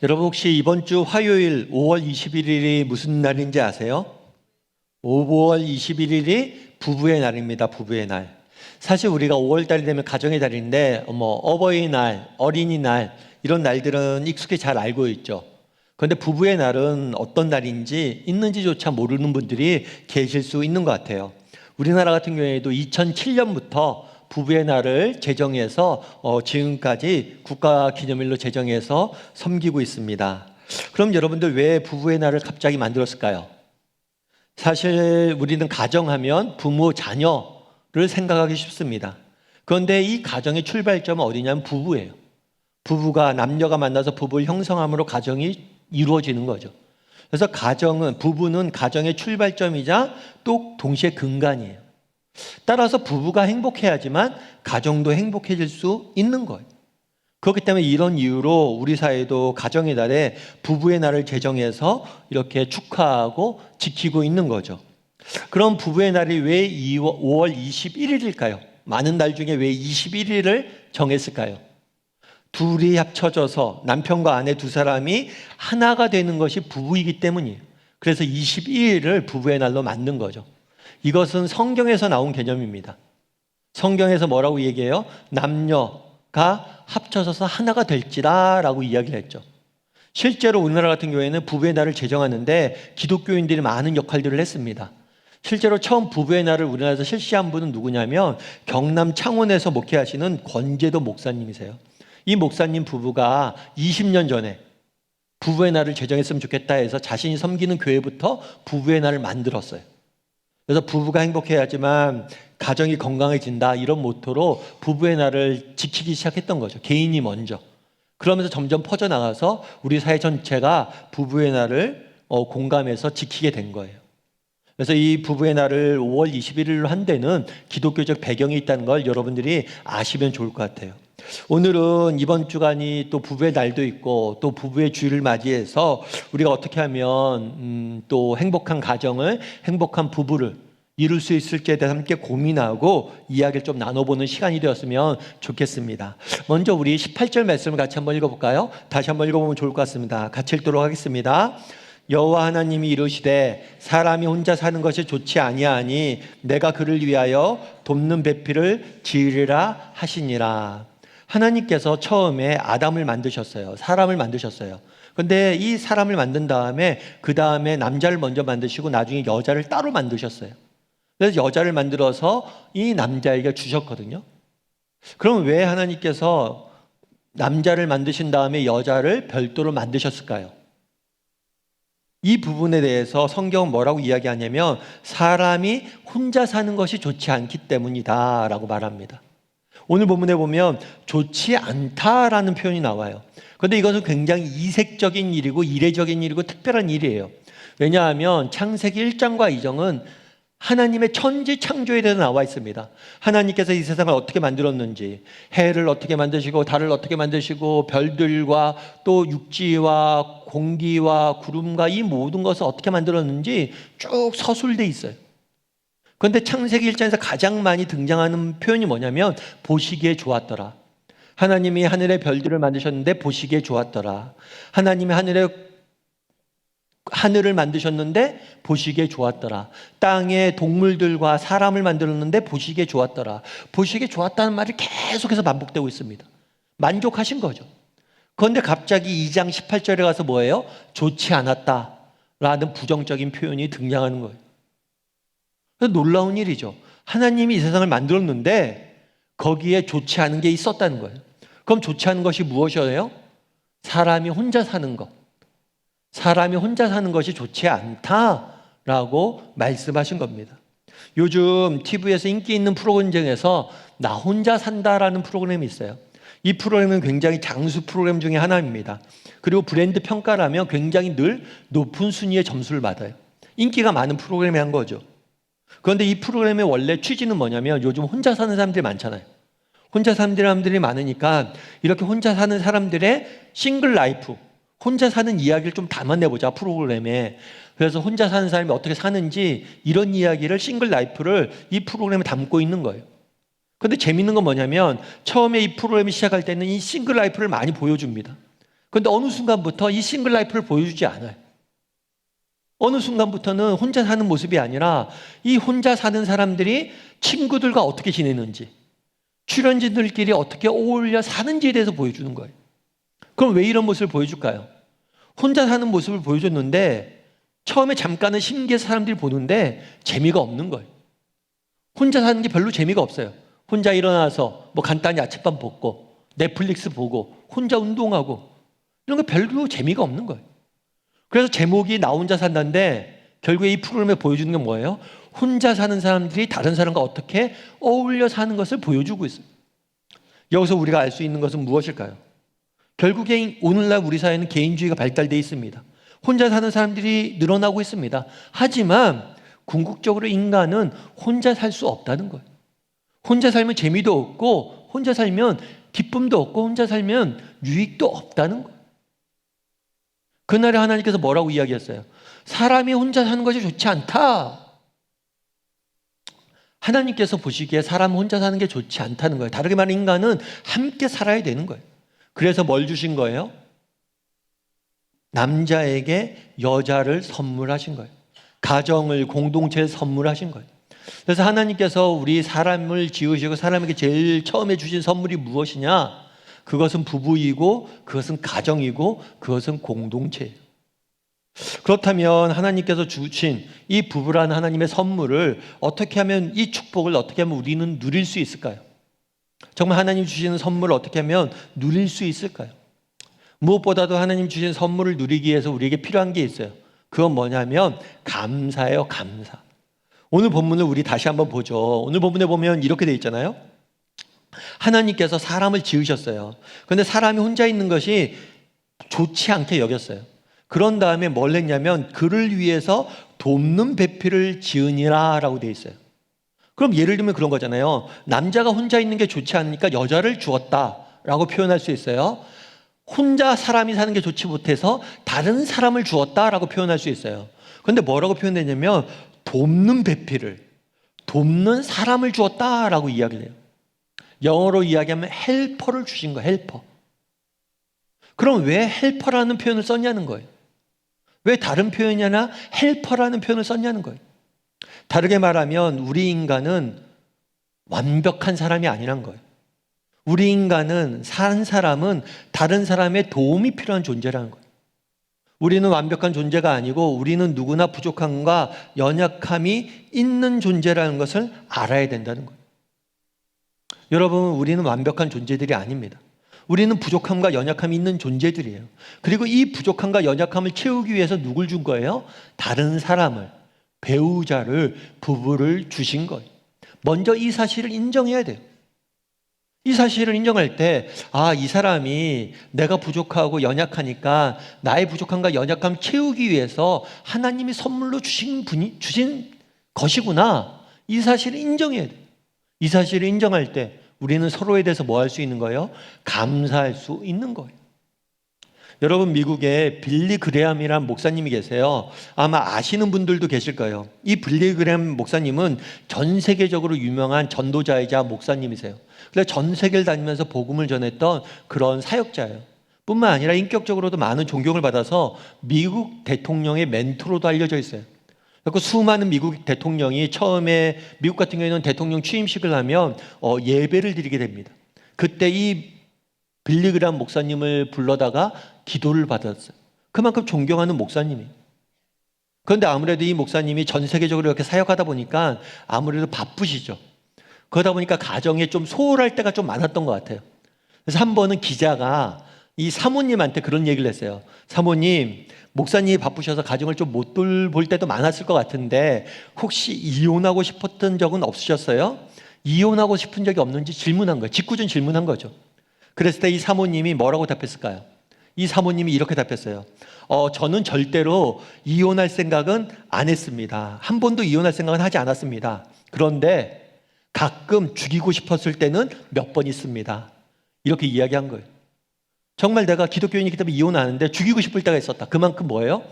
여러분 혹시 이번 주 화요일 5월 21일이 무슨 날인지 아세요? 5월 21일이 부부의 날입니다. 부부의 날. 사실 우리가 5월 달이 되면 가정의 달인데 어버이날, 어린이날 이런 날들은 익숙히 잘 알고 있죠. 그런데 부부의 날은 어떤 날인지 있는지조차 모르는 분들이 계실 수 있는 것 같아요. 우리나라 같은 경우에도 2007년부터 부부의 날을 제정해서 지금까지 국가기념일로 제정해서 섬기고 있습니다. 그럼 여러분들 왜 부부의 날을 갑자기 만들었을까요? 사실 우리는 가정하면 부모, 자녀를 생각하기 쉽습니다. 그런데 이 가정의 출발점은 어디냐면 부부예요. 부부가 남녀가 만나서 부부를 형성함으로 가정이 이루어지는 거죠. 그래서 부부는 가정의 출발점이자 또 동시에 근간이에요. 따라서 부부가 행복해야지만 가정도 행복해질 수 있는 거예요. 그렇기 때문에 이런 이유로 우리 사회도 가정의 날에 부부의 날을 제정해서 이렇게 축하하고 지키고 있는 거죠. 그럼 부부의 날이 왜 5월 21일일까요? 많은 날 중에 왜 21일을 정했을까요? 둘이 합쳐져서 남편과 아내 두 사람이 하나가 되는 것이 부부이기 때문이에요. 그래서 21일을 부부의 날로 만든 거죠. 이것은 성경에서 나온 개념입니다. 성경에서 뭐라고 얘기해요? 남녀가 합쳐져서 하나가 될지라 라고 이야기를 했죠. 실제로 우리나라 같은 경우에는 부부의 날을 제정하는데 기독교인들이 많은 역할들을 했습니다. 실제로 처음 부부의 날을 우리나라에서 실시한 분은 누구냐면 경남 창원에서 목회하시는 권재도 목사님이세요. 이 목사님 부부가 20년 전에 부부의 날을 제정했으면 좋겠다 해서 자신이 섬기는 교회부터 부부의 날을 만들었어요. 그래서 부부가 행복해야지만 가정이 건강해진다 이런 모토로 부부의 날을 지키기 시작했던 거죠. 개인이 먼저. 그러면서 점점 퍼져나가서 우리 사회 전체가 부부의 날을 공감해서 지키게 된 거예요. 그래서 이 부부의 날을 5월 21일로 한 데는 기독교적 배경이 있다는 걸 여러분들이 아시면 좋을 것 같아요. 오늘은 이번 주간이 또 부부의 날도 있고 또 부부의 주일을 맞이해서 우리가 어떻게 하면 또 행복한 가정을, 행복한 부부를 이룰 수 있을지에 대해서 함께 고민하고 이야기를 좀 나눠보는 시간이 되었으면 좋겠습니다. 먼저 우리 18절 말씀을 같이 한번 읽어볼까요? 다시 한번 읽어보면 좋을 것 같습니다. 같이 읽도록 하겠습니다. 여호와 하나님이 이르시되 사람이 혼자 사는 것이 좋지 아니하니 내가 그를 위하여 돕는 배필을 지으리라 하시니라. 하나님께서 처음에 아담을 만드셨어요. 사람을 만드셨어요. 그런데 이 사람을 만든 다음에 그 다음에 남자를 먼저 만드시고 나중에 여자를 따로 만드셨어요. 그래서 여자를 만들어서 이 남자에게 주셨거든요. 그럼 왜 하나님께서 남자를 만드신 다음에 여자를 별도로 만드셨을까요? 이 부분에 대해서 성경은 뭐라고 이야기하냐면 사람이 혼자 사는 것이 좋지 않기 때문이다 라고 말합니다. 오늘 본문에 보면 좋지 않다라는 표현이 나와요. 그런데 이것은 굉장히 이색적인 일이고 이례적인 일이고 특별한 일이에요. 왜냐하면 창세기 1장과 2장은 하나님의 천지 창조에 대해서 나와 있습니다. 하나님께서 이 세상을 어떻게 만들었는지, 해를 어떻게 만드시고 달을 어떻게 만드시고 별들과 또 육지와 공기와 구름과 이 모든 것을 어떻게 만들었는지 쭉 서술돼 있어요. 그런데 창세기 1장에서 가장 많이 등장하는 표현이 뭐냐면 보시기에 좋았더라. 하나님이 하늘의 별들을 만드셨는데 보시기에 좋았더라. 하나님이 하늘을 만드셨는데 보시기에 좋았더라. 땅의 동물들과 사람을 만들었는데 보시기에 좋았더라. 보시기에 좋았다는 말이 계속해서 반복되고 있습니다. 만족하신 거죠. 그런데 갑자기 2장 18절에 가서 뭐예요? 좋지 않았다라는 부정적인 표현이 등장하는 거예요. 놀라운 일이죠. 하나님이 이 세상을 만들었는데 거기에 좋지 않은 게 있었다는 거예요. 그럼 좋지 않은 것이 무엇이에요? 사람이 혼자 사는 것. 사람이 혼자 사는 것이 좋지 않다라고 말씀하신 겁니다. 요즘 TV에서 인기 있는 프로그램 중에서 나 혼자 산다라는 프로그램이 있어요. 이 프로그램은 굉장히 장수 프로그램 중에 하나입니다. 그리고 브랜드 평가라면 굉장히 늘 높은 순위의 점수를 받아요. 인기가 많은 프로그램이 한 거죠. 그런데 이 프로그램의 원래 취지는 뭐냐면 요즘 혼자 사는 사람들이 많잖아요. 혼자 사는 사람들이 많으니까 이렇게 혼자 사는 사람들의 싱글 라이프, 혼자 사는 이야기를 좀 담아내보자 프로그램에. 그래서 혼자 사는 사람이 어떻게 사는지 이런 이야기를 싱글 라이프를 이 프로그램에 담고 있는 거예요. 그런데 재밌는 건 뭐냐면 처음에 이 프로그램이 시작할 때는 이 싱글 라이프를 많이 보여줍니다. 그런데 어느 순간부터 이 싱글 라이프를 보여주지 않아요. 어느 순간부터는 혼자 사는 모습이 아니라 이 혼자 사는 사람들이 친구들과 어떻게 지내는지, 출연진들끼리 어떻게 어울려 사는지에 대해서 보여주는 거예요. 그럼 왜 이런 모습을 보여줄까요? 혼자 사는 모습을 보여줬는데 처음에 잠깐은 신기해서 사람들이 보는데 재미가 없는 거예요. 혼자 사는 게 별로 재미가 없어요. 혼자 일어나서 뭐 간단히 아침밥 먹고 넷플릭스 보고 혼자 운동하고 이런 거 별로 재미가 없는 거예요. 그래서 제목이 나 혼자 산다인데 결국에 이 프로그램에 보여주는 게 뭐예요? 혼자 사는 사람들이 다른 사람과 어떻게 어울려 사는 것을 보여주고 있어요. 여기서 우리가 알 수 있는 것은 무엇일까요? 결국에 오늘날 우리 사회는 개인주의가 발달되어 있습니다. 혼자 사는 사람들이 늘어나고 있습니다. 하지만 궁극적으로 인간은 혼자 살 수 없다는 거예요. 혼자 살면 재미도 없고 혼자 살면 기쁨도 없고 혼자 살면 유익도 없다는 거예요. 그날에 하나님께서 뭐라고 이야기했어요? 사람이 혼자 사는 것이 좋지 않다. 하나님께서 보시기에 사람 혼자 사는 게 좋지 않다는 거예요. 다르게 말하면 인간은 함께 살아야 되는 거예요. 그래서 뭘 주신 거예요? 남자에게 여자를 선물하신 거예요. 가정을, 공동체를 선물하신 거예요. 그래서 하나님께서 우리 사람을 지으시고 사람에게 제일 처음에 주신 선물이 무엇이냐? 그것은 부부이고 그것은 가정이고 그것은 공동체예요. 그렇다면 하나님께서 주신 이 부부라는 하나님의 선물을 어떻게 하면, 이 축복을 어떻게 하면 우리는 누릴 수 있을까요? 정말 하나님 주시는 선물을 어떻게 하면 누릴 수 있을까요? 무엇보다도 하나님 주신 선물을 누리기 위해서 우리에게 필요한 게 있어요. 그건 뭐냐면 감사예요. 감사. 오늘 본문을 우리 다시 한번 보죠. 오늘 본문에 보면 이렇게 돼 있잖아요. 하나님께서 사람을 지으셨어요. 그런데 사람이 혼자 있는 것이 좋지 않게 여겼어요. 그런 다음에 뭘 했냐면 그를 위해서 돕는 배필을 지으니라 라고 돼 있어요. 그럼 예를 들면 그런 거잖아요. 남자가 혼자 있는 게 좋지 않으니까 여자를 주었다라고 표현할 수 있어요. 혼자 사람이 사는 게 좋지 못해서 다른 사람을 주었다라고 표현할 수 있어요. 그런데 뭐라고 표현되냐면 돕는 배필을, 돕는 사람을 주었다라고 이야기를 해요. 영어로 이야기하면 헬퍼를 주신 거예요. 헬퍼. 그럼 왜 헬퍼라는 표현을 썼냐는 거예요. 왜 다른 표현이 아니라 헬퍼라는 표현을 썼냐는 거예요. 다르게 말하면 우리 인간은 완벽한 사람이 아니란 거예요. 우리 인간은, 산 사람은 다른 사람의 도움이 필요한 존재라는 거예요. 우리는 완벽한 존재가 아니고 우리는 누구나 부족함과 연약함이 있는 존재라는 것을 알아야 된다는 거예요. 여러분, 우리는 완벽한 존재들이 아닙니다. 우리는 부족함과 연약함이 있는 존재들이에요. 그리고 이 부족함과 연약함을 채우기 위해서 누굴 준 거예요? 다른 사람을, 배우자를, 부부를 주신 거예요. 먼저 이 사실을 인정해야 돼요. 이 사실을 인정할 때, 아, 이 사람이 내가 부족하고 연약하니까 나의 부족함과 연약함 채우기 위해서 하나님이 선물로 주신 것이구나. 이 사실을 인정해야 돼요. 이 사실을 인정할 때 우리는 서로에 대해서 뭐 할 수 있는 거예요? 감사할 수 있는 거예요. 여러분, 미국에 빌리 그레함이라는 목사님이 계세요. 아마 아시는 분들도 계실 거예요. 이 빌리 그레함 목사님은 전 세계적으로 유명한 전도자이자 목사님이세요. 그래서 전 세계를 다니면서 복음을 전했던 그런 사역자예요. 뿐만 아니라 인격적으로도 많은 존경을 받아서 미국 대통령의 멘토로도 알려져 있어요. 그리고 수많은 미국 대통령이 처음에, 미국 같은 경우에는 대통령 취임식을 하면 예배를 드리게 됩니다. 그때 이 빌리 그레함 목사님을 불러다가 기도를 받았어요. 그만큼 존경하는 목사님이에요. 그런데 아무래도 이 목사님이 전 세계적으로 이렇게 사역하다 보니까 아무래도 바쁘시죠. 그러다 보니까 가정에 좀 소홀할 때가 좀 많았던 것 같아요. 그래서 한 번은 기자가 이 사모님한테 그런 얘기를 했어요. 사모님, 목사님이 바쁘셔서 가정을 좀 못 돌볼 때도 많았을 것 같은데 혹시 이혼하고 싶었던 적은 없으셨어요? 이혼하고 싶은 적이 없는지 질문한 거예요. 짓궂은 질문한 거죠. 그랬을 때 이 사모님이 뭐라고 답했을까요? 이 사모님이 이렇게 답했어요. 저는 절대로 이혼할 생각은 안 했습니다. 한 번도 이혼할 생각은 하지 않았습니다. 그런데 가끔 죽이고 싶었을 때는 몇 번 있습니다. 이렇게 이야기한 거예요. 정말 내가 기독교인이기 때문에 이혼하는데 죽이고 싶을 때가 있었다. 그만큼 뭐예요?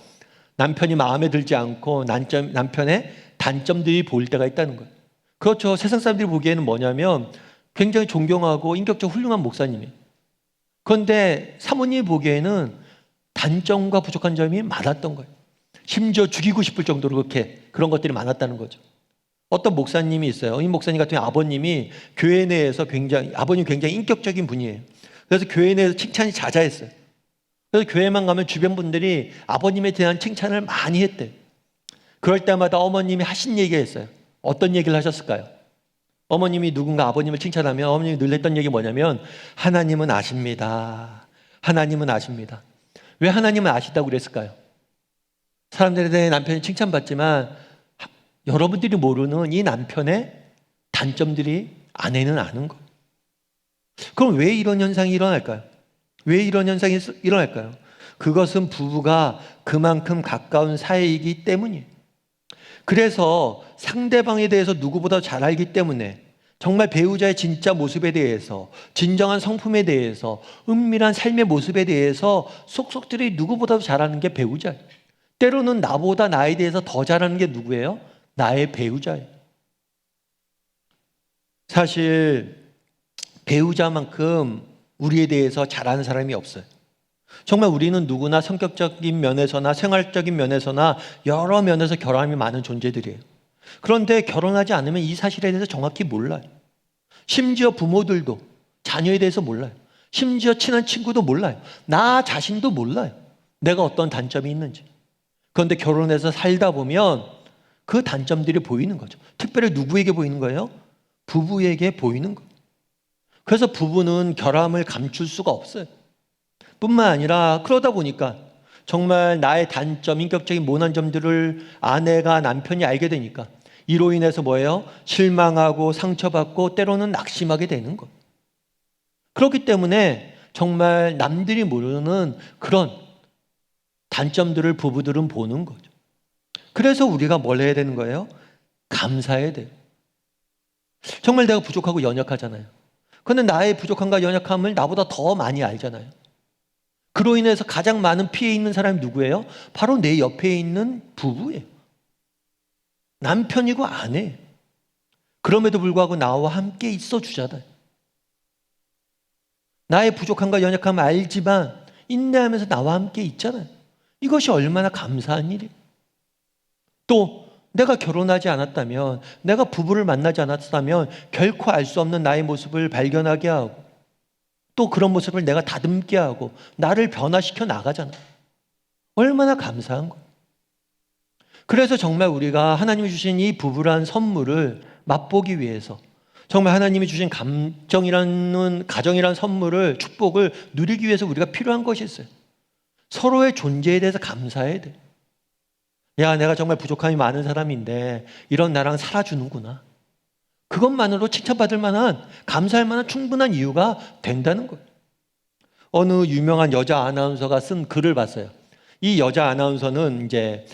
남편이 마음에 들지 않고 남편의 단점들이 보일 때가 있다는 거예요. 그렇죠. 세상 사람들이 보기에는 뭐냐면 굉장히 존경하고 인격적으로 훌륭한 목사님이에요. 그런데 사모님이 보기에는 단점과 부족한 점이 많았던 거예요. 심지어 죽이고 싶을 정도로 그런 것들이 많았다는 거죠. 어떤 목사님이 있어요. 이 목사님 같은 경우 아버님이 교회 내에서 아버님 굉장히 인격적인 분이에요. 그래서 교회 내에서 칭찬이 자자했어요. 그래서 교회만 가면 주변 분들이 아버님에 대한 칭찬을 많이 했대요. 그럴 때마다 어머님이 하신 얘기가 있어요. 어떤 얘기를 하셨을까요? 어머님이 누군가 아버님을 칭찬하면 어머님이 늘 했던 얘기 뭐냐면, 하나님은 아십니다. 하나님은 아십니다. 왜 하나님은 아시다고 그랬을까요? 사람들에 대해 남편이 칭찬받지만 여러분들이 모르는 이 남편의 단점들이 아내는 아는 거예요. 그럼 왜 이런 현상이 일어날까요? 왜 이런 현상이 일어날까요? 그것은 부부가 그만큼 가까운 사이이기 때문이에요. 그래서 상대방에 대해서 누구보다 잘 알기 때문에 정말 배우자의 진짜 모습에 대해서, 진정한 성품에 대해서, 은밀한 삶의 모습에 대해서 속속들이 누구보다도 잘 아는 게 배우자예요. 때로는 나보다 나에 대해서 더 잘 아는 게 누구예요? 나의 배우자예요. 사실 배우자만큼 우리에 대해서 잘 아는 사람이 없어요. 정말 우리는 누구나 성격적인 면에서나 생활적인 면에서나 여러 면에서 결함이 많은 존재들이에요. 그런데 결혼하지 않으면 이 사실에 대해서 정확히 몰라요. 심지어 부모들도 자녀에 대해서 몰라요. 심지어 친한 친구도 몰라요. 나 자신도 몰라요. 내가 어떤 단점이 있는지. 그런데 결혼해서 살다 보면 그 단점들이 보이는 거죠. 특별히 누구에게 보이는 거예요? 부부에게 보이는 거예요. 그래서 부부는 결함을 감출 수가 없어요. 뿐만 아니라 그러다 보니까 정말 나의 단점, 인격적인 모난 점들을 아내가, 남편이 알게 되니까 이로 인해서 뭐예요? 실망하고 상처받고 때로는 낙심하게 되는 거예요. 그렇기 때문에 정말 남들이 모르는 그런 단점들을 부부들은 보는 거죠. 그래서 우리가 뭘 해야 되는 거예요? 감사해야 돼요. 정말 내가 부족하고 연약하잖아요. 그런데 나의 부족함과 연약함을 나보다 더 많이 알잖아요. 그로 인해서 가장 많은 피해 있는 사람이 누구예요? 바로 내 옆에 있는 부부예요. 남편이고 아내예요. 그럼에도 불구하고 나와 함께 있어 주잖아요. 나의 부족함과 연약함을 알지만 인내하면서 나와 함께 있잖아요. 이것이 얼마나 감사한 일이에요. 또 내가 결혼하지 않았다면, 내가 부부를 만나지 않았다면 결코 알 수 없는 나의 모습을 발견하게 하고 또 그런 모습을 내가 다듬게 하고 나를 변화시켜 나가잖아요. 얼마나 감사한 거예요. 그래서 정말 우리가 하나님이 주신 이 부부란 선물을 맛보기 위해서, 정말 하나님이 주신 가정이라는 선물을, 축복을 누리기 위해서 우리가 필요한 것이 있어요. 서로의 존재에 대해서 감사해야 돼요. 야, 내가 정말 부족함이 많은 사람인데 이런 나랑 살아주는구나. 그것만으로 칭찬받을 만한, 감사할 만한 충분한 이유가 된다는 거예요. 어느 유명한 여자 아나운서가 쓴 글을 봤어요. 이 여자 아나운서는 이제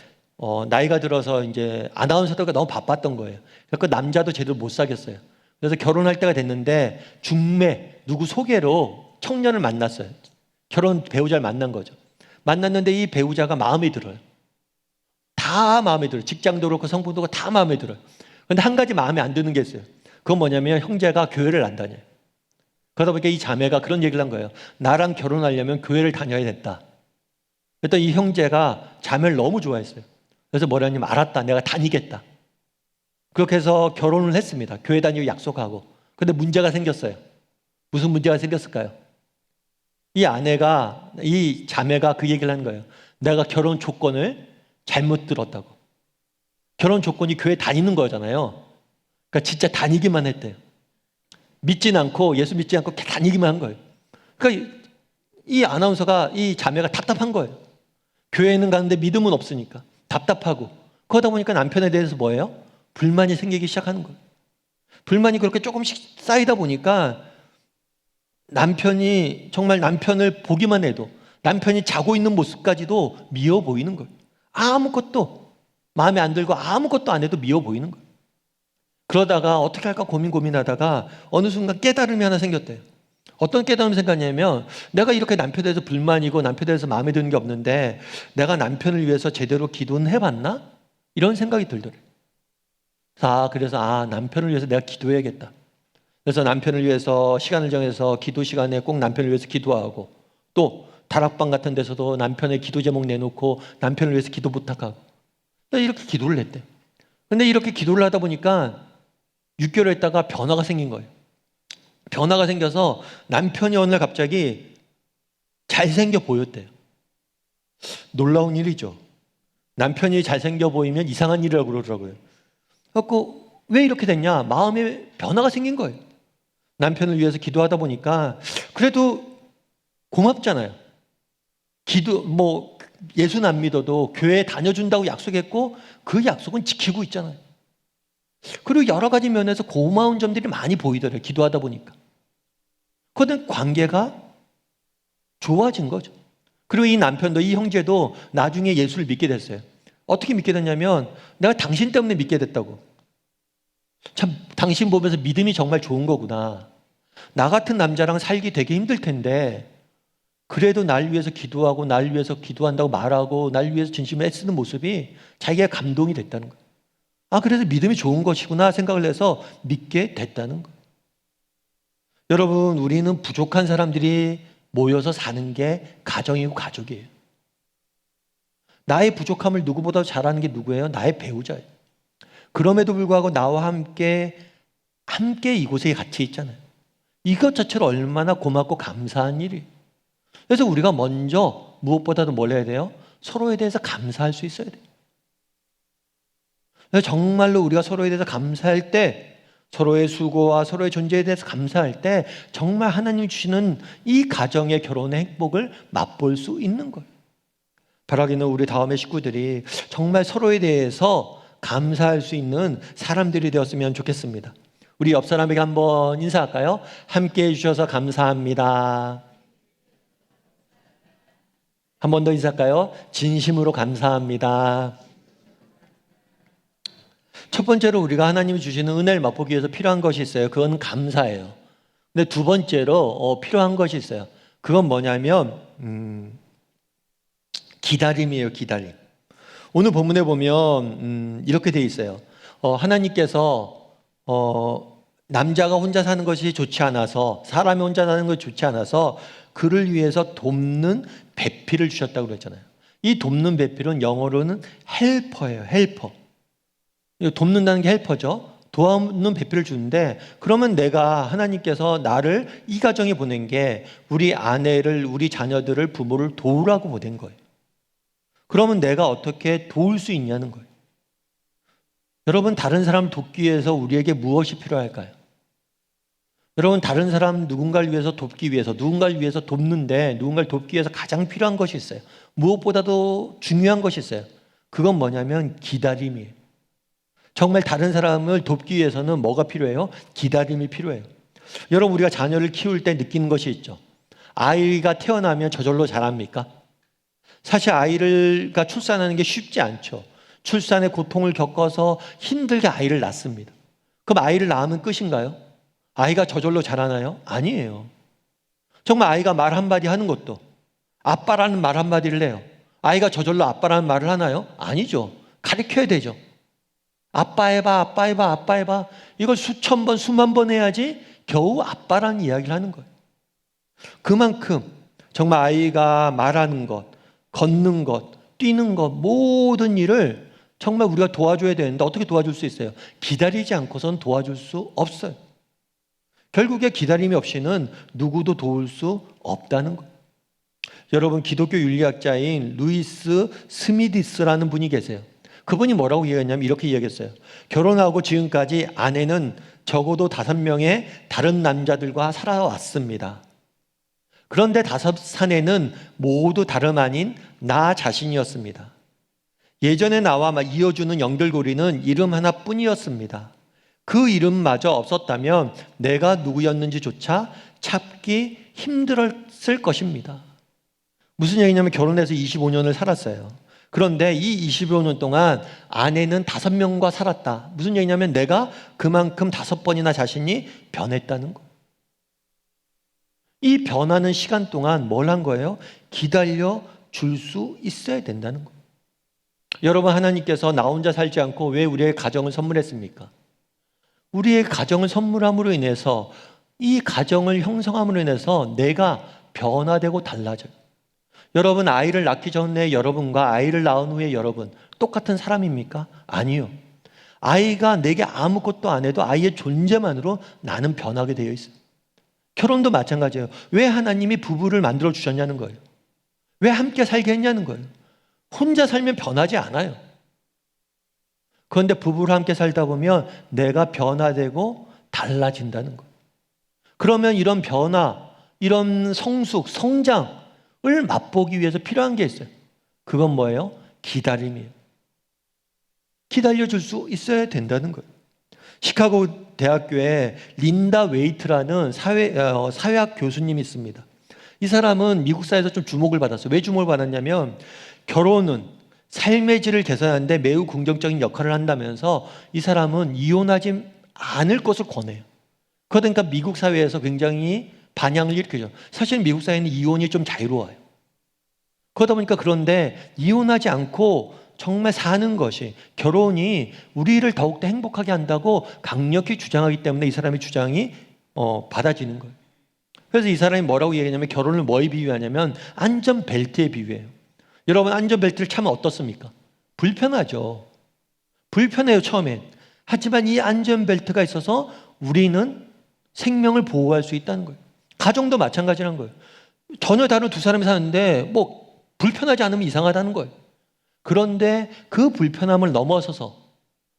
나이가 들어서 이제 아나운서가 너무 바빴던 거예요. 그래서 남자도 제대로 못 사귀었어요. 그래서 결혼할 때가 됐는데 중매 누구 소개로 청년을 만났어요. 결혼 배우자를 만난 거죠. 만났는데 이 배우자가 마음에 들어요. 다 마음에 들어요. 직장도 그렇고 성품도 그렇고 다 마음에 들어요. 그런데 한 가지 마음에 안 드는 게 있어요. 그건 뭐냐면 형제가 교회를 안 다녀요. 그러다 보니까 이 자매가 그런 얘기를 한 거예요. 나랑 결혼하려면 교회를 다녀야 됐다. 그랬더니 이 형제가 자매를 너무 좋아했어요. 그래서 뭐라냐면 알았다. 내가 다니겠다. 그렇게 해서 결혼을 했습니다. 교회 다니고 약속하고. 근데 문제가 생겼어요. 무슨 문제가 생겼을까요? 이 자매가 그 얘기를 한 거예요. 내가 결혼 조건을 잘못 들었다고. 결혼 조건이 교회 다니는 거잖아요. 그러니까 진짜 다니기만 했대요. 믿진 않고, 예수 믿지 않고 다니기만 한 거예요. 그러니까 이 아나운서가, 이 자매가 답답한 거예요. 교회는 가는데 믿음은 없으니까 답답하고. 그러다 보니까 남편에 대해서 뭐예요? 불만이 생기기 시작하는 거예요. 불만이 그렇게 조금씩 쌓이다 보니까 남편이, 정말 남편을 보기만 해도, 남편이 자고 있는 모습까지도 미워 보이는 거예요. 아무것도 마음에 안 들고 아무것도 안 해도 미워 보이는 거예요. 그러다가 어떻게 할까 고민하다가 어느 순간 깨달음이 하나 생겼대요. 어떤 깨달음이 생겼냐면, 내가 이렇게 남편에 대해서 불만이고 남편에 대해서 마음에 드는 게 없는데 내가 남편을 위해서 제대로 기도는 해봤나? 이런 생각이 들더래요. 그래서 남편을 위해서 내가 기도해야겠다. 그래서 남편을 위해서 시간을 정해서 기도 시간에 꼭 남편을 위해서 기도하고, 또 다락방 같은 데서도 남편의 기도 제목 내놓고 남편을 위해서 기도 부탁하고 이렇게 기도를 했대. 근데 이렇게 기도를 하다 보니까 6개월 있다가 변화가 생긴 거예요. 변화가 생겨서 남편이 어느 날 갑자기 잘생겨 보였대요. 놀라운 일이죠. 남편이 잘생겨 보이면 이상한 일이라고 그러더라고요. 그래서 왜 이렇게 됐냐? 마음에 변화가 생긴 거예요. 남편을 위해서 기도하다 보니까 그래도 고맙잖아요. 예수는 안 믿어도 교회에 다녀준다고 약속했고 그 약속은 지키고 있잖아요. 그리고 여러 가지 면에서 고마운 점들이 많이 보이더래요. 기도하다 보니까. 그건 관계가 좋아진 거죠. 그리고 이 남편도 이 형제도 나중에 예수를 믿게 됐어요. 어떻게 믿게 됐냐면 내가 당신 때문에 믿게 됐다고. 참 당신 보면서 믿음이 정말 좋은 거구나. 나 같은 남자랑 살기 되게 힘들 텐데 그래도 날 위해서 기도하고 날 위해서 기도한다고 말하고 날 위해서 진심을 애쓰는 모습이 자기가 감동이 됐다는 거예요. 그래서 믿음이 좋은 것이구나 생각을 해서 믿게 됐다는 거예요. 여러분, 우리는 부족한 사람들이 모여서 사는 게 가정이고 가족이에요. 나의 부족함을 누구보다 잘하는 게 누구예요? 나의 배우자예요. 그럼에도 불구하고 나와 함께 이곳에 같이 있잖아요. 이것 자체로 얼마나 고맙고 감사한 일이에요. 그래서 우리가 먼저 무엇보다도 뭘 해야 돼요? 서로에 대해서 감사할 수 있어야 돼요. 정말로 우리가 서로에 대해서 감사할 때, 서로의 수고와 서로의 존재에 대해서 감사할 때 정말 하나님이 주시는 이 가정의 결혼의 행복을 맛볼 수 있는 거예요. 바라기는 우리 다음의 식구들이 정말 서로에 대해서 감사할 수 있는 사람들이 되었으면 좋겠습니다. 우리 옆 사람에게 한번 인사할까요? 함께해 주셔서 감사합니다. 한 번 더 인사할까요? 진심으로 감사합니다. 첫 번째로 우리가 하나님이 주시는 은혜를 맛보기 위해서 필요한 것이 있어요. 그건 감사예요. 근데 두 번째로 필요한 것이 있어요. 그건 뭐냐면 기다림이에요. 기다림. 오늘 본문에 보면 이렇게 돼 있어요. 하나님께서 남자가 혼자 사는 것이 좋지 않아서, 사람이 혼자 사는 것이 좋지 않아서 그를 위해서 돕는 배필을 주셨다고 그랬잖아요. 이 돕는 배필은 영어로는 헬퍼예요. 헬퍼. 돕는다는 게 헬퍼죠. 도와주는 배필을 주는데, 그러면 하나님께서 나를 이 가정에 보낸 게 우리 아내를, 우리 자녀들을, 부모를 도우라고 보낸 거예요. 그러면 내가 어떻게 도울 수 있냐는 거예요. 여러분, 다른 사람 돕기 위해서 우리에게 무엇이 필요할까요? 여러분, 다른 사람 누군가를 위해서 돕기 위해서, 누군가를 위해서 돕는데 누군가를 돕기 위해서 가장 필요한 것이 있어요. 무엇보다도 중요한 것이 있어요. 그건 뭐냐면 기다림이에요. 정말 다른 사람을 돕기 위해서는 뭐가 필요해요? 기다림이 필요해요. 여러분, 우리가 자녀를 키울 때 느끼는 것이 있죠. 아이가 태어나면 저절로 자랍니까? 사실 아이가 출산하는 게 쉽지 않죠. 출산의 고통을 겪어서 힘들게 아이를 낳습니다. 그럼 아이를 낳으면 끝인가요? 아이가 저절로 자라나요? 아니에요. 정말 아이가 말 한마디 하는 것도, 아빠라는 말 한마디를 해요. 아이가 저절로 아빠라는 말을 하나요? 아니죠. 가르쳐야 되죠. 아빠 해봐, 아빠 해봐, 아빠 해봐. 이걸 수천 번, 수만 번 해야지 겨우 아빠라는 이야기를 하는 거예요. 그만큼 정말 아이가 말하는 것, 걷는 것, 뛰는 것, 모든 일을 정말 우리가 도와줘야 되는데 어떻게 도와줄 수 있어요? 기다리지 않고선 도와줄 수 없어요. 결국에 기다림이 없이는 누구도 도울 수 없다는 거예요. 여러분, 기독교 윤리학자인 루이스 스미디스라는 분이 계세요. 그분이 뭐라고 이야기했냐면 이렇게 이야기했어요. 결혼하고 지금까지 아내는 적어도 5명의 다른 남자들과 살아왔습니다. 그런데 5 사내는 모두 다름 아닌 나 자신이었습니다. 예전에 나와 이어주는 연결고리는 이름 하나뿐이었습니다. 그 이름마저 없었다면 내가 누구였는지조차 찾기 힘들었을 것입니다. 무슨 얘기냐면 결혼해서 25년을 살았어요. 그런데 이 25년 동안 아내는 5명과 살았다. 무슨 얘기냐면 내가 그만큼 5번이나 자신이 변했다는 거예요. 이 변하는 시간 동안 뭘 한 거예요? 기다려 줄 수 있어야 된다는 거예요. 여러분, 하나님께서 나 혼자 살지 않고 왜 우리의 가정을 선물했습니까? 우리의 가정을 선물함으로 인해서, 이 가정을 형성함으로 인해서 내가 변화되고 달라져요. 여러분 아이를 낳기 전에 여러분과 아이를 낳은 후에 여러분 똑같은 사람입니까? 아니요. 아이가 내게 아무것도 안 해도 아이의 존재만으로 나는 변하게 되어 있어요. 결혼도 마찬가지예요. 왜 하나님이 부부를 만들어 주셨냐는 거예요. 왜 함께 살게 했냐는 거예요. 혼자 살면 변하지 않아요. 그런데 부부를 함께 살다 보면 내가 변화되고 달라진다는 거예요. 그러면 이런 변화, 이런 성숙, 성장을 맛보기 위해서 필요한 게 있어요. 그건 뭐예요? 기다림이에요. 기다려줄 수 있어야 된다는 거예요. 시카고 대학교에 린다 웨이트라는 사회학 교수님이 있습니다. 이 사람은 미국 사회에서 좀 주목을 받았어요. 왜 주목을 받았냐면 결혼은 삶의 질을 개선하는데 매우 긍정적인 역할을 한다면서 이 사람은 이혼하지 않을 것을 권해요. 그러니까 미국 사회에서 굉장히 반향을 일으키죠. 사실 미국 사회는 이혼이 좀 자유로워요. 그러다 보니까 그런데 이혼하지 않고 정말 사는 것이, 결혼이 우리를 더욱더 행복하게 한다고 강력히 주장하기 때문에 이 사람의 주장이 받아지는 거예요. 그래서 이 사람이 뭐라고 얘기하냐면 결혼을 뭐에 비유하냐면 안전벨트에 비유해요. 여러분 안전벨트를 차면 어떻습니까? 불편하죠. 불편해요 처음엔. 하지만 이 안전벨트가 있어서 우리는 생명을 보호할 수 있다는 거예요. 가정도 마찬가지라는 거예요. 전혀 다른 두 사람이 사는데 뭐 불편하지 않으면 이상하다는 거예요. 그런데 그 불편함을 넘어서서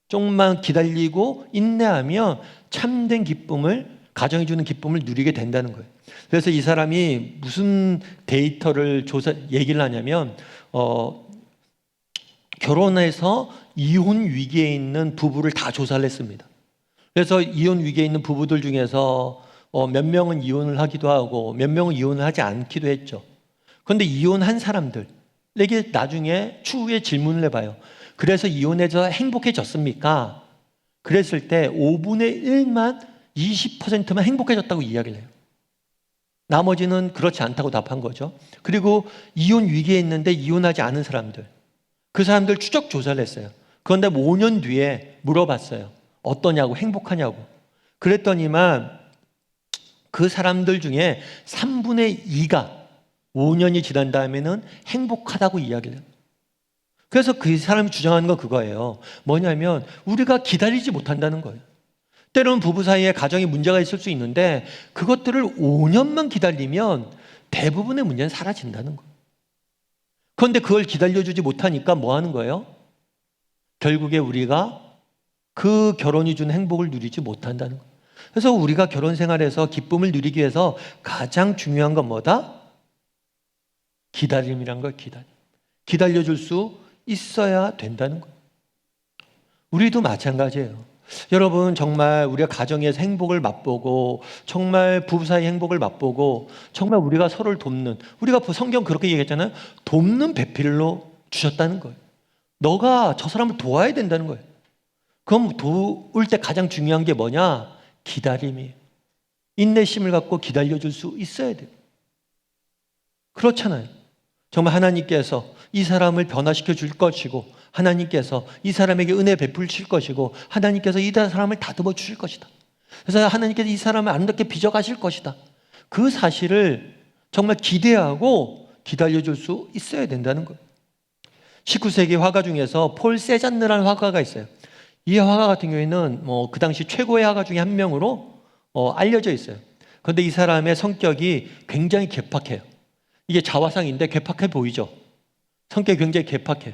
조금만 기다리고 인내하며 참된 기쁨을, 가정이 주는 기쁨을 누리게 된다는 거예요. 그래서 이 사람이 무슨 데이터를 얘기를 하냐면 결혼해서 이혼 위기에 있는 부부를 다 조사를 했습니다. 그래서 이혼 위기에 있는 부부들 중에서 몇 명은 이혼을 하기도 하고 몇 명은 이혼을 하지 않기도 했죠. 그런데 이혼한 사람들에게 나중에 추후에 질문을 해봐요. 그래서 이혼해서 행복해졌습니까? 그랬을 때 5분의 1만 20%만 행복해졌다고 이야기를 해요. 나머지는 그렇지 않다고 답한 거죠. 그리고 이혼 위기에 있는데 이혼하지 않은 사람들, 그 사람들 추적 조사를 했어요. 그런데 5년 뒤에 물어봤어요. 어떠냐고, 행복하냐고. 그랬더니만 그 사람들 중에 3분의 2가 5년이 지난 다음에는 행복하다고 이야기를 해요. 그래서 그 사람이 주장하는 건 그거예요. 뭐냐면 우리가 기다리지 못한다는 거예요. 때로는 부부 사이에 가정에 문제가 있을 수 있는데 그것들을 5년만 기다리면 대부분의 문제는 사라진다는 거예요. 그런데 그걸 기다려주지 못하니까 뭐 하는 거예요? 결국에 우리가 그 결혼이 준 행복을 누리지 못한다는 거예요. 그래서 우리가 결혼 생활에서 기쁨을 누리기 위해서 가장 중요한 건 뭐다? 기다림이란 걸 기다려줄 수 있어야 된다는 거예요. 우리도 마찬가지예요. 여러분 정말 우리가 가정에서 행복을 맛보고 정말 부부 사이 행복을 맛보고 정말 우리가 서로를 돕는, 우리가 성경 그렇게 얘기했잖아요. 돕는 배필로 주셨다는 거예요. 너가 저 사람을 도와야 된다는 거예요. 그럼 도울 때 가장 중요한 게 뭐냐? 기다림이에요. 인내심을 갖고 기다려줄 수 있어야 돼요. 그렇잖아요. 정말 하나님께서 이 사람을 변화시켜 줄 것이고 하나님께서 이 사람에게 은혜 베풀실 것이고 하나님께서 이 사람을 다듬어 주실 것이다. 그래서 하나님께서 이 사람을 아름답게 빚어가실 것이다. 그 사실을 정말 기대하고 기다려줄 수 있어야 된다는 거예요. 19세기 화가 중에서 폴 세잔느라는 화가가 있어요. 이 화가 같은 경우에는 그 당시 최고의 화가 중에 한 명으로 알려져 있어요. 그런데 이 사람의 성격이 굉장히 괴팍해요. 이게 자화상인데 괴팍해 보이죠? 성격이 굉장히 괴팍해요.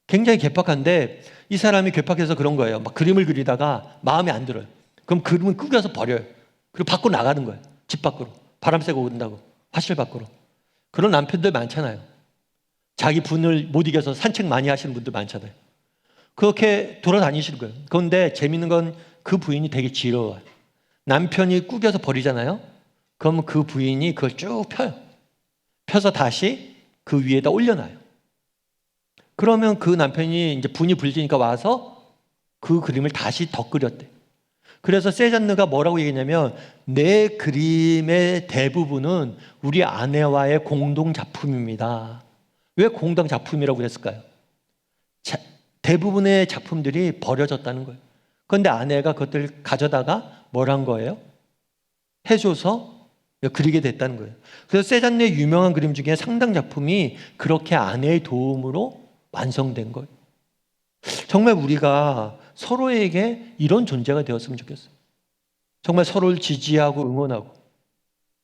굉장히 괴팍한데 이 사람이 괴팍해서 그런 거예요. 막 그림을 그리다가 마음에 안 들어요. 그럼 그림을 구겨서 버려요. 그리고 밖으로 나가는 거예요. 집 밖으로. 바람 쐬고 온다고. 화실 밖으로. 그런 남편들 많잖아요. 자기 분을 못 이겨서 산책 많이 하시는 분들 많잖아요. 그렇게 돌아다니시는 거예요. 그런데 재밌는 건 그 부인이 되게 지러워요. 남편이 구겨서 버리잖아요. 그러면 그 부인이 그걸 쭉 펴요. 펴서 다시 그 위에다 올려놔요. 그러면 그 남편이 이제 분이 불지니까 와서 그 그림을 다시 덧그렸대. 그래서 세잔느가 뭐라고 얘기했냐면 내 그림의 대부분은 우리 아내와의 공동 작품입니다. 왜 공동 작품이라고 그랬을까요? 대부분의 작품들이 버려졌다는 거예요. 그런데 아내가 그것들을 가져다가 뭘 한 거예요? 해줘서 그리게 됐다는 거예요. 그래서 세잔네의 유명한 그림 중에 상당 작품이 그렇게 아내의 도움으로 완성된 거예요. 정말 우리가 서로에게 이런 존재가 되었으면 좋겠어요. 정말 서로를 지지하고 응원하고,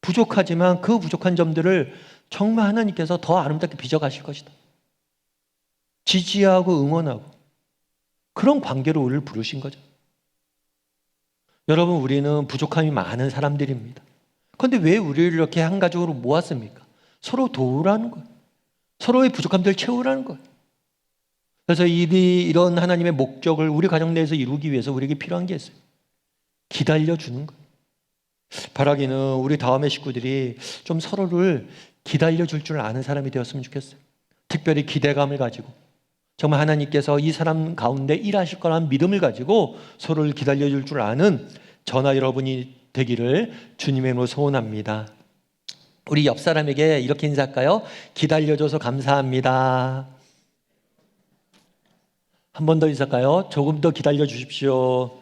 부족하지만 그 부족한 점들을 정말 하나님께서 더 아름답게 빚어가실 것이다. 지지하고 응원하고 그런 관계로 우리를 부르신 거죠. 여러분, 우리는 부족함이 많은 사람들입니다. 그런데 왜 우리를 이렇게 한 가족으로 모았습니까? 서로 도우라는 거예요. 서로의 부족함들을 채우라는 거예요. 그래서 이런 하나님의 목적을 우리 가정 내에서 이루기 위해서 우리에게 필요한 게 있어요. 기다려주는 거예요. 바라기는 우리 다음의 식구들이 좀 서로를 기다려줄 줄 아는 사람이 되었으면 좋겠어요. 특별히 기대감을 가지고 정말 하나님께서 이 사람 가운데 일하실 거라는 믿음을 가지고 서로를 기다려줄 줄 아는 저나 여러분이 되기를 주님의 이름으로 소원합니다. 우리 옆 사람에게 이렇게 인사할까요? 기다려줘서 감사합니다. 한 번 더 인사할까요? 조금 더 기다려 주십시오.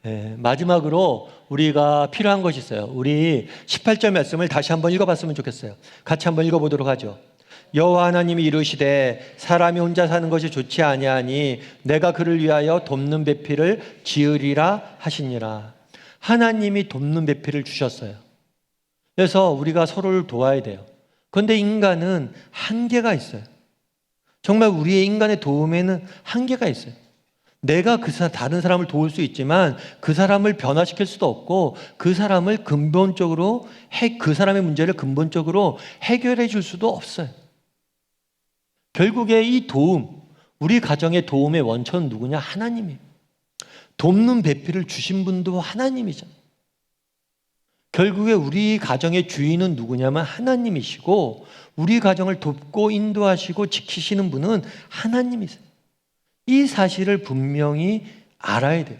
네, 마지막으로 우리가 필요한 것이 있어요. 우리 18절 말씀을 다시 한번 읽어봤으면 좋겠어요. 같이 한번 읽어보도록 하죠. 여호와 하나님이 이르시되 사람이 혼자 사는 것이 좋지 아니하니 내가 그를 위하여 돕는 배필을 지으리라 하시니라. 하나님이 돕는 배필을 주셨어요. 그래서 우리가 서로를 도와야 돼요. 그런데 인간은 한계가 있어요. 정말 우리의 인간의 도움에는 한계가 있어요. 내가 다른 사람을 도울 수 있지만 그 사람을 변화시킬 수도 없고 그 사람을 근본적으로 그 사람의 문제를 근본적으로 해결해 줄 수도 없어요. 결국에 이 도움, 우리 가정의 도움의 원천은 누구냐? 하나님이에요. 돕는 배필을 주신 분도 하나님이잖아요. 결국에 우리 가정의 주인은 누구냐면 하나님이시고 우리 가정을 돕고 인도하시고 지키시는 분은 하나님이세요. 이 사실을 분명히 알아야 돼요.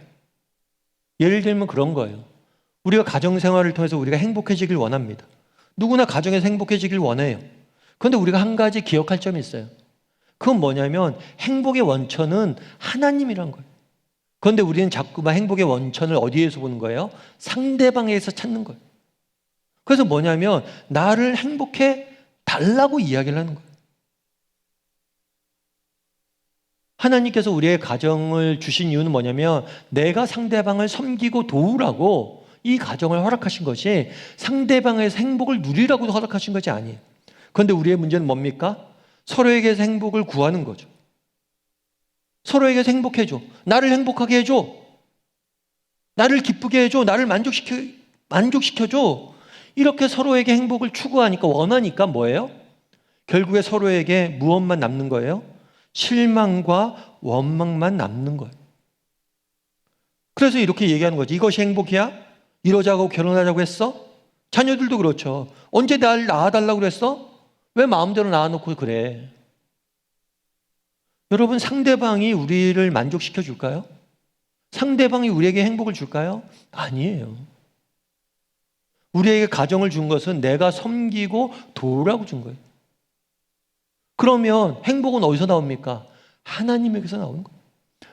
예를 들면 그런 거예요. 우리가 가정생활을 통해서 우리가 행복해지길 원합니다. 누구나 가정에서 행복해지길 원해요. 그런데 우리가 한 가지 기억할 점이 있어요. 그건 뭐냐면 행복의 원천은 하나님이란 거예요. 그런데 우리는 자꾸만 행복의 원천을 어디에서 보는 거예요? 상대방에서 찾는 거예요. 그래서 뭐냐면 나를 행복해 달라고 이야기를 하는 거예요. 하나님께서 우리의 가정을 주신 이유는 뭐냐면 내가 상대방을 섬기고 도우라고 이 가정을 허락하신 것이 상대방에서 행복을 누리라고 허락하신 것이 아니에요. 그런데 우리의 문제는 뭡니까? 서로에게서 행복을 구하는 거죠. 서로에게서 행복해줘. 나를 행복하게 해줘. 나를 기쁘게 해줘. 나를 만족시켜줘. 이렇게 서로에게 행복을 추구하니까 원하니까 뭐예요? 결국에 서로에게 무엇만 남는 거예요? 실망과 원망만 남는 거예요. 그래서 이렇게 얘기하는 거지. 이것이 행복이야? 이러자고 결혼하자고 했어? 자녀들도 그렇죠. 언제 날 낳아달라고 그랬어? 왜 마음대로 낳아놓고 그래? 여러분, 상대방이 우리를 만족시켜 줄까요? 상대방이 우리에게 행복을 줄까요? 아니에요. 우리에게 가정을 준 것은 내가 섬기고 도우라고 준 거예요. 그러면 행복은 어디서 나옵니까? 하나님에게서 나오는 거예요.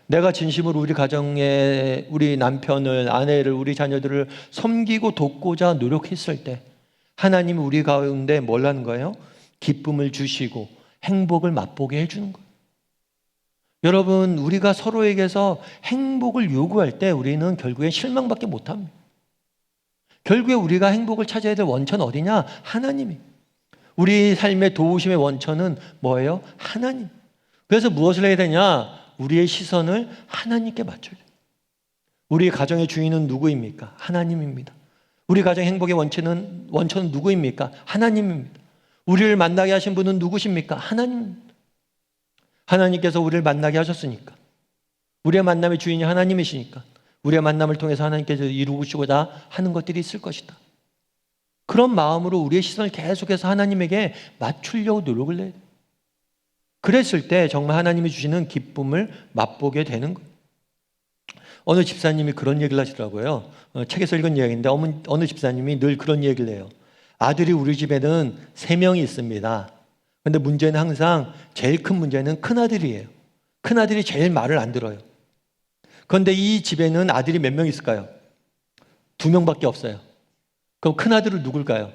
내가 진심으로 우리 가정에 우리 남편을, 아내를, 우리 자녀들을 섬기고 돕고자 노력했을 때 하나님이 우리 가운데 뭘 하는 거예요? 기쁨을 주시고 행복을 맛보게 해주는 거예요. 여러분, 우리가 서로에게서 행복을 요구할 때 우리는 결국에 실망밖에 못합니다. 결국에 우리가 행복을 찾아야 될 원천은 어디냐? 하나님이에요. 우리 삶의 도우심의 원천은 뭐예요? 하나님. 그래서 무엇을 해야 되냐? 우리의 시선을 하나님께 맞춰야 돼요. 우리 가정의 주인은 누구입니까? 하나님입니다. 우리 가정의 행복의 원천은 누구입니까? 하나님입니다. 우리를 만나게 하신 분은 누구십니까? 하나님입니다. 하나님께서 우리를 만나게 하셨으니까, 우리의 만남의 주인이 하나님이시니까 우리의 만남을 통해서 하나님께서 이루시고자 하는 것들이 있을 것이다. 그런 마음으로 우리의 시선을 계속해서 하나님에게 맞추려고 노력을 해야 돼요. 그랬을 때 정말 하나님이 주시는 기쁨을 맛보게 되는 거예요. 어느 집사님이 그런 얘기를 하시더라고요. 책에서 읽은 이야기인데 어느 집사님이 늘 그런 얘기를 해요. 아들이 우리 집에는 3명이 있습니다. 그런데 문제는 항상 제일 큰 문제는 큰아들이에요. 큰아들이 제일 말을 안 들어요. 그런데 이 집에는 아들이 몇 명 있을까요? 2명밖에 없어요. 그럼 큰아들은 누굴까요?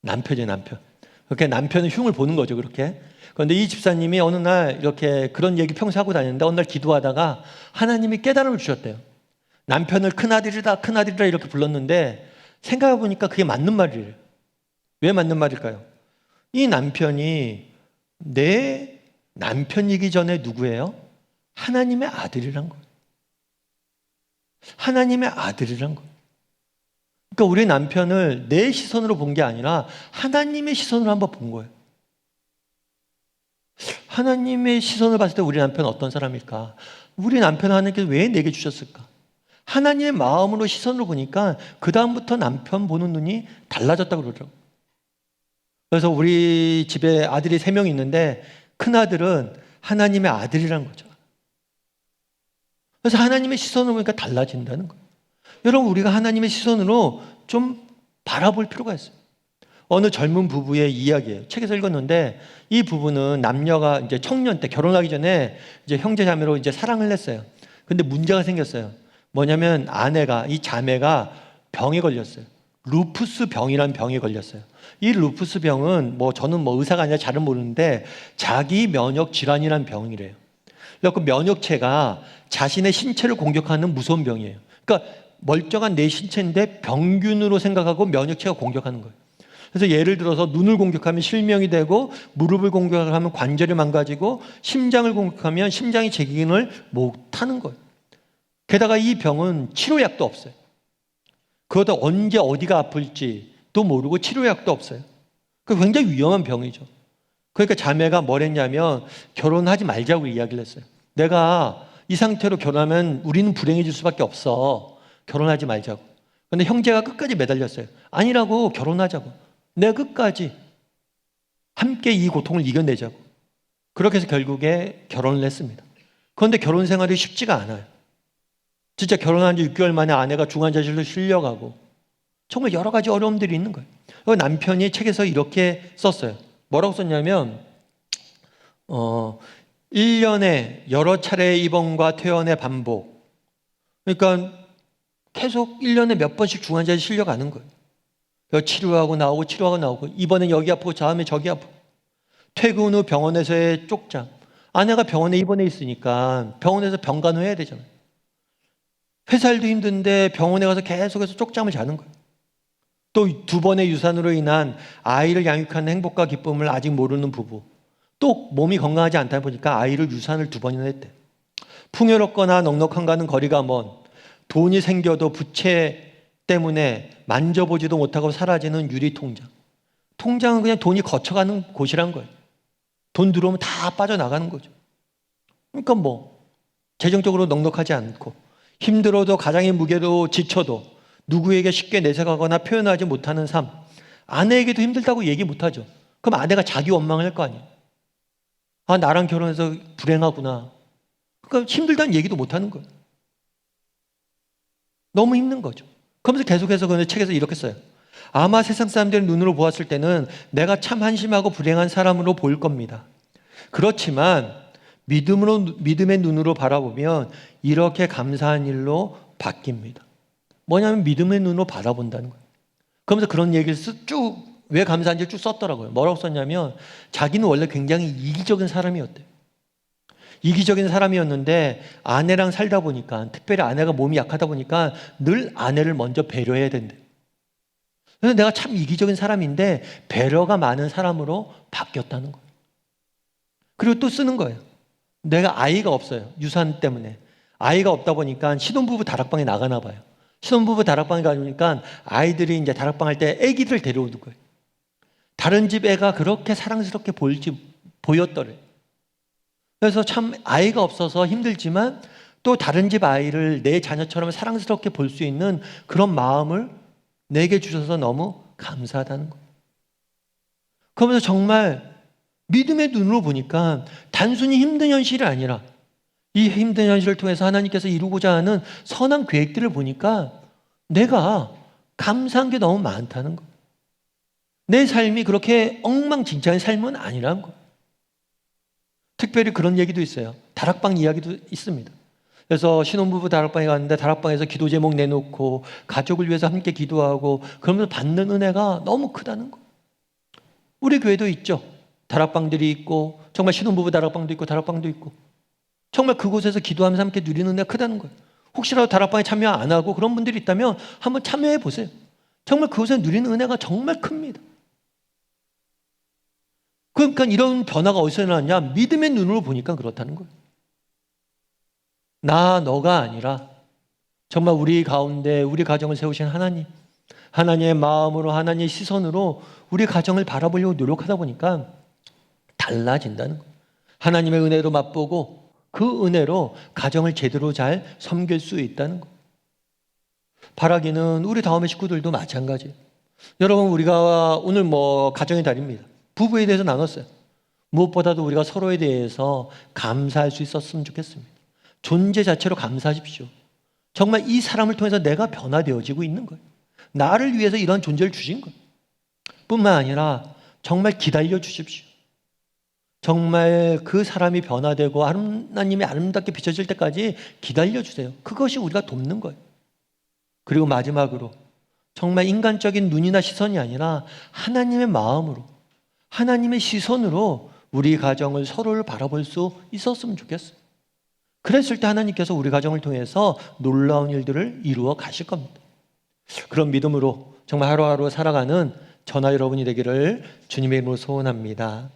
남편이에요, 남편. 그렇게 남편은 흉을 보는 거죠, 그렇게. 그런데 이 집사님이 어느 날 이렇게 그런 얘기 평소 하고 다녔는데 어느 날 기도하다가 하나님이 깨달음을 주셨대요. 남편을 큰아들이다, 큰아들이다 이렇게 불렀는데 생각해 보니까 그게 맞는 말이에요. 왜 맞는 말일까요? 이 남편이 내 남편이기 전에 누구예요? 하나님의 아들이란 거예요. 하나님의 아들이란 거예요. 그러니까 우리 남편을 내 시선으로 본 게 아니라 하나님의 시선으로 한번 본 거예요. 하나님의 시선을 봤을 때 우리 남편은 어떤 사람일까? 우리 남편 하나님께서 왜 내게 주셨을까? 하나님의 마음으로 시선으로 보니까 그 다음부터 남편 보는 눈이 달라졌다고 그러더라고요. 그래서 우리 집에 아들이 3명 있는데 큰아들은 하나님의 아들이란 거죠. 그래서 하나님의 시선으로 보니까 달라진다는 거예요. 여러분, 우리가 하나님의 시선으로 좀 바라볼 필요가 있어요. 어느 젊은 부부의 이야기예요. 책에서 읽었는데 이 부부는 남녀가 이제 청년 때 결혼하기 전에 이제 형제 자매로 이제 사랑을 했어요. 근데 문제가 생겼어요. 뭐냐면 이 자매가 병에 걸렸어요. 루푸스 병이라는 병에 걸렸어요. 이 루푸스 병은 저는 의사가 아니라 잘은 모르는데 자기 면역 질환이라는 병이래요. 그래서 면역체가 자신의 신체를 공격하는 무서운 병이에요. 그러니까 멀쩡한 내 신체인데 병균으로 생각하고 면역체가 공격하는 거예요. 그래서 예를 들어서 눈을 공격하면 실명이 되고, 무릎을 공격하면 관절이 망가지고, 심장을 공격하면 심장이 재기능을 못하는 거예요. 게다가 이 병은 치료약도 없어요. 그것도 언제 어디가 아플지도 모르고 치료약도 없어요. 굉장히 위험한 병이죠. 그러니까 자매가 뭘 했냐면 결혼하지 말자고 이야기를 했어요. 내가 이 상태로 결혼하면 우리는 불행해질 수밖에 없어. 결혼하지 말자고. 그런데 형제가 끝까지 매달렸어요. 아니라고, 결혼하자고. 내가 끝까지 함께 이 고통을 이겨내자고. 그렇게 해서 결국에 결혼을 했습니다. 그런데 결혼 생활이 쉽지가 않아요. 진짜 결혼한 지 6개월 만에 아내가 중환자실로 실려가고 정말 여러 가지 어려움들이 있는 거예요. 남편이 책에서 이렇게 썼어요. 뭐라고 썼냐면 1년에 여러 차례 입원과 퇴원의 반복. 그러니까 계속 1년에 몇 번씩 중환자실에 실려가는 거예요. 치료하고 나오고 치료하고 나오고, 이번엔 여기 아프고 다음에 저기 아프고, 퇴근 후 병원에서의 쪽잠. 아내가 병원에 입원해 있으니까 병원에서 병간호 해야 되잖아요. 회사 일도 힘든데 병원에 가서 계속해서 쪽잠을 자는 거예요. 또 2번의 유산으로 인한 아이를 양육하는 행복과 기쁨을 아직 모르는 부부. 또 몸이 건강하지 않다 보니까 아이를 유산을 2번이나 했대. 풍요롭거나 넉넉한가는 거리가 먼, 돈이 생겨도 부채 때문에 만져보지도 못하고 사라지는 유리통장. 통장은 그냥 돈이 거쳐가는 곳이란 거예요. 돈 들어오면 다 빠져나가는 거죠. 그러니까 재정적으로 넉넉하지 않고, 힘들어도 가장의 무게로 지쳐도 누구에게 쉽게 내색하거나 표현하지 못하는 삶. 아내에게도 힘들다고 얘기 못하죠. 그럼 아내가 자기 원망을 할 거 아니에요. 나랑 결혼해서 불행하구나. 그러니까 힘들다는 얘기도 못하는 거예요. 너무 힘든 거죠. 그러면서 계속해서 그 책에서 이렇게 써요. 아마 세상 사람들의 눈으로 보았을 때는 내가 참 한심하고 불행한 사람으로 보일 겁니다. 그렇지만 믿음의 눈으로 바라보면 이렇게 감사한 일로 바뀝니다. 뭐냐면 믿음의 눈으로 바라본다는 거예요. 그러면서 그런 얘기를 왜 감사한지 쭉 썼더라고요. 뭐라고 썼냐면 자기는 원래 굉장히 이기적인 사람이었대요. 이기적인 사람이었는데 아내랑 살다 보니까, 특별히 아내가 몸이 약하다 보니까 늘 아내를 먼저 배려해야 된대. 그래서 내가 참 이기적인 사람인데 배려가 많은 사람으로 바뀌었다는 거예요. 그리고 또 쓰는 거예요. 내가 아이가 없어요. 유산 때문에. 아이가 없다 보니까 신혼부부 다락방에 나가나 봐요. 신혼부부 다락방에 가니까 아이들이 이제 다락방 할 때 애기들 데려오는 거예요. 다른 집 애가 그렇게 사랑스럽게 보였더래. 그래서 참 아이가 없어서 힘들지만 또 다른 집 아이를 내 자녀처럼 사랑스럽게 볼 수 있는 그런 마음을 내게 주셔서 너무 감사하다는 거예요. 그러면서 정말 믿음의 눈으로 보니까 단순히 힘든 현실이 아니라 이 힘든 현실을 통해서 하나님께서 이루고자 하는 선한 계획들을 보니까 내가 감사한 게 너무 많다는 거예요. 내 삶이 그렇게 엉망진창의 삶은 아니라는 거예요. 특별히 그런 얘기도 있어요. 다락방 이야기도 있습니다. 그래서 신혼부부 다락방에 갔는데 다락방에서 기도 제목 내놓고 가족을 위해서 함께 기도하고 그러면서 받는 은혜가 너무 크다는 거. 우리 교회도 있죠. 다락방들이 있고 정말 신혼부부 다락방도 있고 다락방도 있고 정말 그곳에서 기도하면서 함께 누리는 은혜가 크다는 거예요. 혹시라도 다락방에 참여 안 하고 그런 분들이 있다면 한번 참여해 보세요. 정말 그곳에 누리는 은혜가 정말 큽니다. 그러니까 이런 변화가 어디서 일어났냐? 믿음의 눈으로 보니까 그렇다는 거예요. 나 너가 아니라 정말 우리 가운데 우리 가정을 세우신 하나님, 하나님의 마음으로 하나님의 시선으로 우리 가정을 바라보려고 노력하다 보니까 달라진다는 거예요. 하나님의 은혜로 맛보고 그 은혜로 가정을 제대로 잘 섬길 수 있다는 거예요. 바라기는 우리 다음의 식구들도 마찬가지예요. 여러분, 우리가 오늘 가정의 달입니다. 부부에 대해서 나눴어요. 무엇보다도 우리가 서로에 대해서 감사할 수 있었으면 좋겠습니다. 존재 자체로 감사하십시오. 정말 이 사람을 통해서 내가 변화되어지고 있는 거예요. 나를 위해서 이런 존재를 주신 거예요. 뿐만 아니라 정말 기다려 주십시오. 정말 그 사람이 변화되고 하나님이 아름답게 비춰질 때까지 기다려 주세요. 그것이 우리가 돕는 거예요. 그리고 마지막으로 정말 인간적인 눈이나 시선이 아니라 하나님의 마음으로, 하나님의 시선으로 우리 가정을 서로를 바라볼 수 있었으면 좋겠어요. 그랬을 때 하나님께서 우리 가정을 통해서 놀라운 일들을 이루어 가실 겁니다. 그런 믿음으로 정말 하루하루 살아가는 저나 여러분이 되기를 주님의 이름으로 소원합니다.